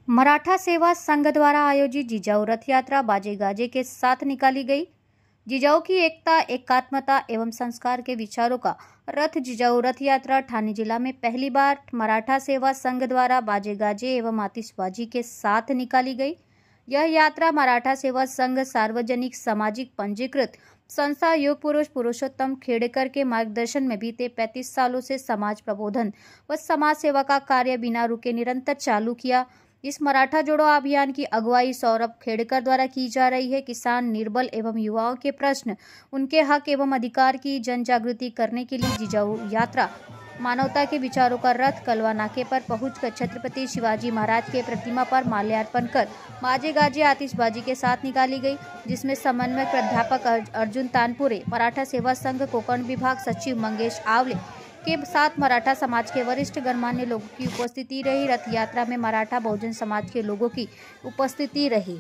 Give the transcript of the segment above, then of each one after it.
मराठा सेवा संघ द्वारा आयोजित जिजाऊ रथ यात्रा बाजे गाजे के साथ निकाली गई। जिजाऊ की एकता, एकात्मता एवं संस्कार के विचारों का रथ जिजाऊ रथ यात्रा ठाणे जिला में पहली बार मराठा सेवा संघ द्वारा बाजे गाजे एवं आतिशबाजी के साथ निकाली गई। यह यात्रा मराठा सेवा संघ सार्वजनिक सामाजिक पंजीकृत संस्था युग पुरुष पुरुषोत्तम खेड़ेकर के मार्गदर्शन में बीते 35 सालों से समाज प्रबोधन व समाज सेवा का कार्य बिना रुके निरंतर चालू किया। इस मराठा जोड़ो अभियान की अगुवाई सौरभ खेड़ेकर द्वारा की जा रही है। किसान, निर्बल एवं युवाओं के प्रश्न, उनके हक एवं अधिकार की जन जागृति करने के लिए जिजाऊ यात्रा मानवता के विचारों का रथ कलवा नाके पर पहुंचकर छत्रपति शिवाजी महाराज के प्रतिमा पर माल्यार्पण कर बाजे गाजे आतिशबाजी के साथ निकाली गई, जिसमें समन्वयक प्राध्यापक अर्जुन तानपुरे, मराठा सेवा संघ कोकण विभाग सचिव मंगेश आवले के साथ मराठा समाज के वरिष्ठ गणमान्य लोगों की उपस्थिति रही। रथ यात्रा में मराठा बहुजन समाज के लोगों की उपस्थिति रही।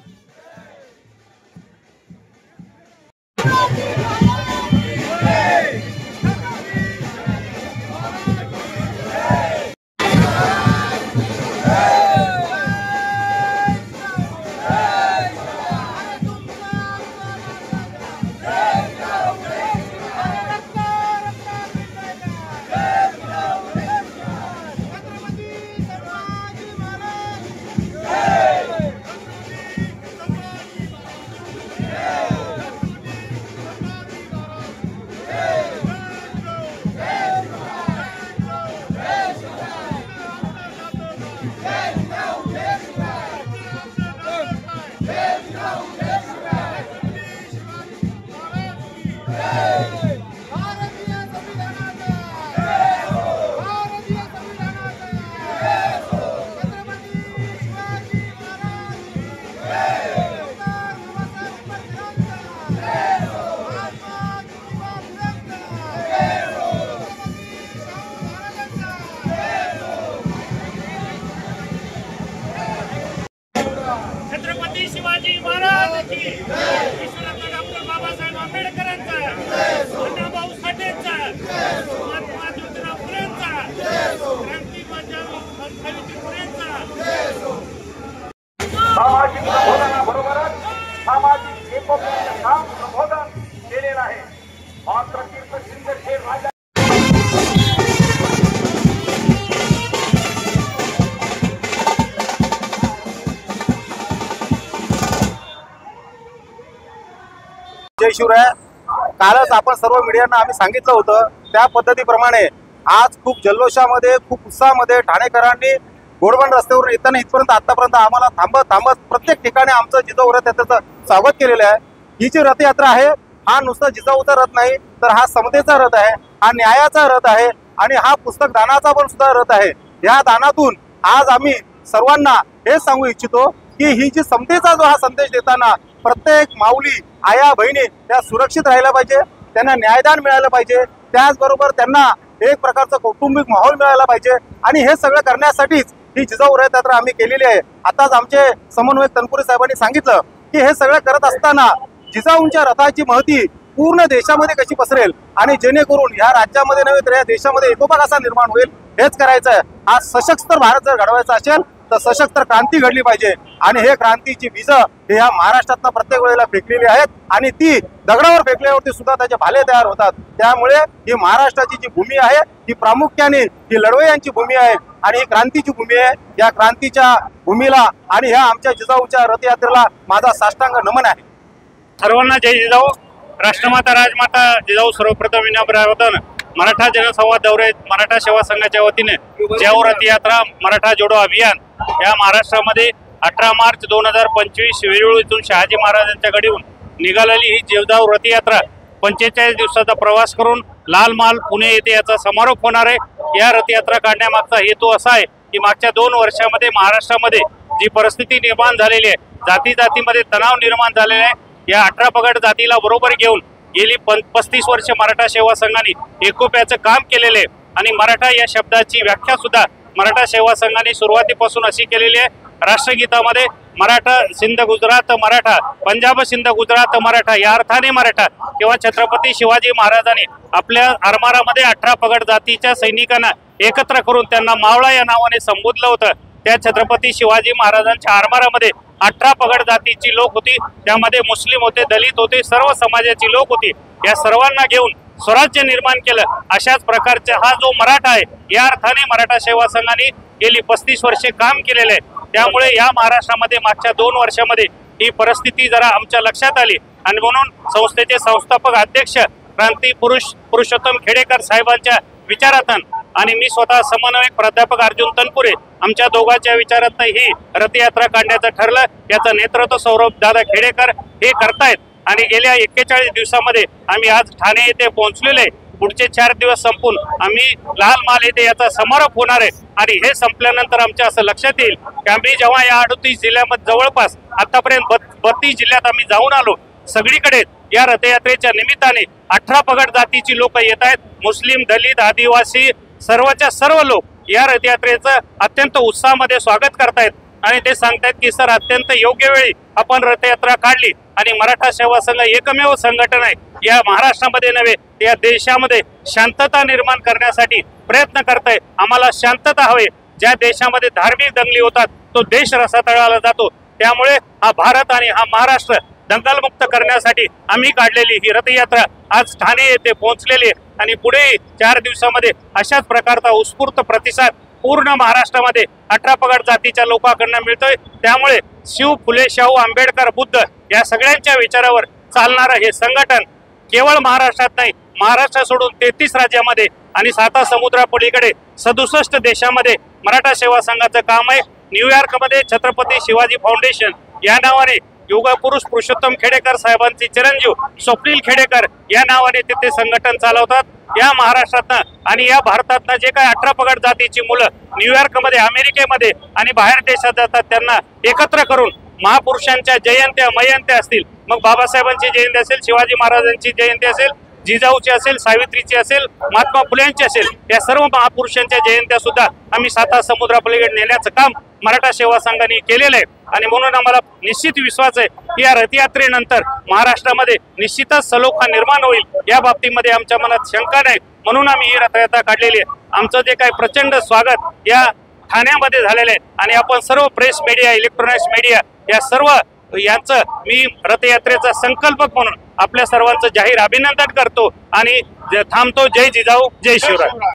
छत्रपति शिवाजी महाराज की, विश्वरत्न डॉक्टर बाबासाहेब आंबेडकरांचा, अण्णाभाऊ साठेंचा, महात्मा ज्योतिराव फुलेंचा, क्रांती बजाव सावित्रीफुलेंचा, सामाजिक प्रबोधनाबरोबरच सामाजिक एकोप्याचे काम प्रबोधन केलेलं आहे। मात्र तीर्थक्षेत्र राजा जय शिवराय। कालच आपण सर्व मीडियांना आम्ही सांगितलं होतं त्या पद्धतीप्रमाणे आज खूप जल्लोषामध्ये, खूप उत्साहामध्ये ठाणेकरांनी घोडबंद रस्त्यावरून येताना इथपर्यंत आतापर्यंत आम्हाला थांबत प्रत्येक ठिकाणी आमचं जिजाऊ रथ यात्रेचं स्वागत केलेलं आहे। ही जी रथयात्रा आहे हा नुसता जिजाऊचा रथ नाही, तर हा समतेचा रथ आहे, हा न्यायाचा रथ आहे आणि हा पुस्तक दानाचा पण सुद्धा रथ आहे। या दानातून आज आम्ही सर्वांना हे सांगू इच्छितो की ही जी समतेचा जो हा संदेश देताना प्रत्येक माऊली, आया, बहिणी त्या सुरक्षित राहायला पाहिजे, त्यांना न्यायदान मिळालं पाहिजे, त्याचबरोबर त्यांना एक प्रकारचा कौटुंबिक माहोल मिळाला पाहिजे आणि हे सगळं करण्यासाठीच ही जिजाऊ रथ यात्रा आम्ही केलेली आहे। आताच आमचे समन्वयक तनपुरे साहेबांनी सांगितलं की हे सगळं करत असताना जिजाऊंच्या रथाची महती पूर्ण देशामध्ये कशी पसरेल आणि जेणेकरून या राज्यामध्ये नव्हे तर या देशामध्ये एकोपा कसा निर्माण होईल हेच करायचं आहे। हा सशस्त्र भारत जर घडवायचा असेल तर सशस्त्र क्रांती घडली पाहिजे आणि हे क्रांतीची बीज हे या महाराष्ट्रातनं प्रत्येक वेळेला फेकलेली आहेत आणि ती दगडावर फेकल्यावरती सुद्धा त्याचे भाले तयार होतात। त्यामुळे ही महाराष्ट्राची जी भूमी आहे ही प्रामुख्याने ही लढवय्यांची भूमी आहे आणि ही क्रांतीची भूमी आहे। या क्रांतीच्या भूमीला आणि ह्या आमच्या जिजाऊच्या रथयात्रेला माझा साष्टांग नमन आहे। सर्वांना जय जिजाऊ। राष्ट्रमाता राजमाता जिजाऊ सर्वप्रथम विनम्र मराठा जनसंवाद दौरे मराठा सेवा संघाच्या वतीने जिजाऊ रथ यात्रा मराठा जोडो अभियान या महाराष्ट्रामध्ये 18 मार्च 2025 वेरूळ इथून शहाजी महाराजांच्या गडीहून निघालेली ही जिजाऊ रथ यात्रा 45 दिवसाचा प्रवास करून लाल महाल पुणे येथे याचा समारोप होणार आहे। या रथयात्रा काढण्यामागचा हेतू असा आहे की मागच्या 2 वर्षामध्ये महाराष्ट्रामध्ये जी परिस्थिती निर्माण झालेली आहे, जातीमध्ये तणाव निर्माण झालेला आहे, या 18 पगड जातीला बरोबर घेऊन गेली 35 वर्ष मराठा सेवा संघाने एकोप्याचं काम केलेले आहे आणि मराठा या शब्दाची व्याख्या सुद्धा मराठा सेवा संघाने सुरुवातीपासून अशी केलेली आहे। राष्ट्रगीतामध्ये मराठा सिंध गुजरात मराठा, पंजाब सिंध गुजरात मराठा या अर्थाने मराठा किंवा छत्रपती शिवाजी महाराजांनी आपल्या आरमारामध्ये 18 पगड जातीच्या सैनिकांना एकत्र करून त्यांना मावळा या नावाने संबोधलं होतं। त्या छत्रपती शिवाजी महाराजांच्या आरमारामध्ये 18 पगड जातीची लोक होती, त्यामध्ये मुस्लिम होते, दलित होते, सर्व समाजाची लोक होती। या सर्वांना घेऊन स्वराज्य निर्माण केलं। अशाच प्रकारचा हा जो मराठा आहे, या अर्थाने मराठा सेवा संघाने गेली 35 वर्षे काम केलेले आहे। त्यामुळे या महाराष्ट्रामध्ये मागच्या 2 वर्षामध्ये ही परिस्थिती जरा आमच्या लक्षात आली आणि म्हणून संस्थेचे संस्थापक अध्यक्ष क्रांती पुरुषोत्तम खेडेकर साहेबांच्या विचारातून आणि मी स्वतः समन्वयक प्राध्यापक अर्जुन तनपुरे आमच्या दोघांच्या विचारातून ही रथयात्रा काढण्याचं ठरलं। याचं नेतृत्व सौरभ दादा खेडेकर हे करतायत आणि गेल्या 41 दिवसामध्ये आम्ही आज ठाणे येथे पोहोचलेले। पुढचे 4 दिवस संपून आम्ही लाल महाल येथे याचा समारोप होणार आहे आणि हे संपल्यानंतर आमच्या असं लक्षात येईल की आम्ही जेव्हा या 38 जिल्ह्यामध्ये जवळपास आतापर्यंत 32 जिल्ह्यात आम्ही जाऊन आलो, सगळीकडे या रथयात्रेच्या निमित्ताने 18 पगड जातीची लोक येत आहेत। मुस्लिम, दलित, आदिवासी सर्वच्या सर्व लोक या रथयात्रेचं अत्यंत उत्साहामध्ये स्वागत करतायत आणि ते सांगतायत की सर अत्यंत योग्य वेळी आपण रथयात्रा काढली आणि मराठा सेवा संघ एकमेव संघटना आहे या महाराष्ट्रामध्ये नव्हे या देशामध्ये शांतता निर्माण करण्यासाठी प्रयत्न करताय। आम्हाला शांतता हवी। ज्या देशामध्ये धार्मिक दंगली होतात तो देश रसातळाला जातो। त्यामुळे हा भारत आणि हा महाराष्ट्र दंगलमुक्त करण्यासाठी आम्ही काढलेली ही रथयात्रा आज ठाणे येथे पोहोचलेली आहे आणि पुढे 4 दिवसामध्ये अशाच प्रकारचा उत्स्फूर्त प्रतिसाद पूर्ण महाराष्ट्रामध्ये 18 पगड जातीच्या लोकांकडून मिळतोय। त्यामुळे शिव, फुले, शाहू, आंबेडकर, बुद्ध या सगळ्यांच्या विचारावर चालणारं हे संघटन केवळ महाराष्ट्रात नाही, महाराष्ट्र सोडून 33 राज्यामध्ये आणि 7 समुद्रापलीकडे 67 देशामध्ये मराठा सेवा संघाचं काम आहे। न्यूयॉर्कमध्ये छत्रपती शिवाजी फाउंडेशन या नावाने युगपुरुष पुरुषोत्तम खेडेकर साहेबांचे चिरंजीव स्वप्नील खेडेकर या नावाने तिथे संघटन चालवतात। या महाराष्ट्रातनं आणि या भारतातनं जे काही 18 पगड जातीची मुलं न्यूयॉर्कमध्ये, अमेरिकेमध्ये आणि बाहेर देशात जातात त्यांना एकत्र करून महापुरुषांच्या जयंत्या, मयंत्या असतील, मग बाबासाहेबांची जयंती असेल, शिवाजी महाराजांची जयंती असेल, जिजाऊची असेल, सावित्रीची असेल, महात्मा फुल्यांची असेल, या सर्व महापुरुषांच्या जयंत्या सुद्धा आम्ही 7 समुद्रापलीकडे नेण्याचं काम मराठा सेवा संघाने केलेलं आहे आणि म्हणून आम्हाला निश्चित विश्वास आहे की या रथयात्रेनंतर महाराष्ट्रामध्ये निश्चितच सलोखा निर्माण होईल। या बाबतीमध्ये आमच्या मनात शंका नाही, म्हणून आम्ही ही रथयात्रा काढलेली आहे। आमचं जे काही प्रचंड स्वागत या ठाण्यामध्ये झालेलं आहे आणि आपण सर्व प्रेस मीडिया, इलेक्ट्रॉनिक्स मीडिया या सर्व यांचं मी रथयात्रेचा संकल्पक म्हणून आपल्या सर्वांचं जाहीर अभिनंदन करतो आणि थांबतो। जय जिजाऊ, जय शिवराय।